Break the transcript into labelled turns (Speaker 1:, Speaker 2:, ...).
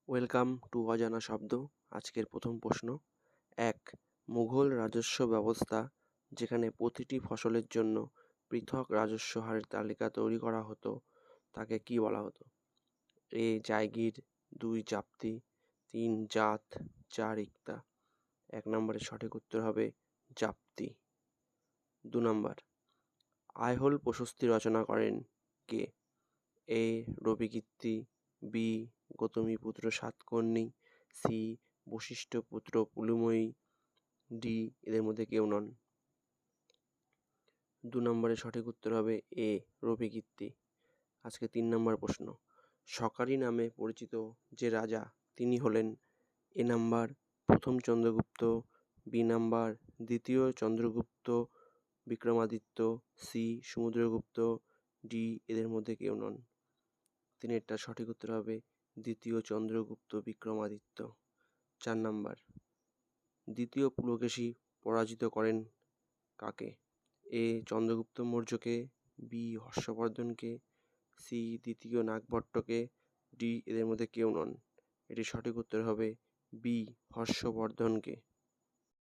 Speaker 1: Welcome to অজানা শব্দ। আজকের প্রথম প্রশ্ন। ১. মুঘল রাজস্ব ব্যবস্থা, যেখানে প্রতিটি ফসলের জন্য পৃথক রাজস্ব হারের তালিকা তৈরি করা হতো, তাকে কি বলা হতো? এ. জায়গির, ২. জাপ্তি, ৩. জাত, ৪. ইক্তা। ১ নম্বরের সঠিক উত্তর হবে জাপ্তি। ২ নম্বর, আইহোল প্রশস্তি রচনা করেন কে? A. Ravikirti, B. Gautamiputra Satakarni, C. Vashishthaputra Pulumayi, D. এদের মধ্যে কেউ নন। ২ নম্বরের সঠিক উত্তর হবে এ. রবিকীর্তি। আজকে ৩ নম্বর প্রশ্ন। শকারি নামে পরিচিত যে রাজা, তিনি হলেন এ নাম্বার প্রথম চন্দ্রগুপ্ত, বি নাম্বার দ্বিতীয় চন্দ্রগুপ্ত বিক্রমাদিত্য, সি. সমুদ্রগুপ্ত, ডি. এদের মধ্যে কেউ নন। তিনেরটা সঠিক উত্তর হবে দ্বিতীয় চন্দ্রগুপ্ত বিক্রমাদিত্য। ৪ নাম্বার, দ্বিতীয় পুলকেশী পরাজিত করেন কাকে? এ. চন্দ্রগুপ্ত মৌর্যকে, বি. হর্ষবর্ধনকে, সি. দ্বিতীয় নাগভট্টকে, ডি. এদের মধ্যে কেউ নন। এটি সঠিক উত্তর হবে বি. হর্ষবর্ধনকে।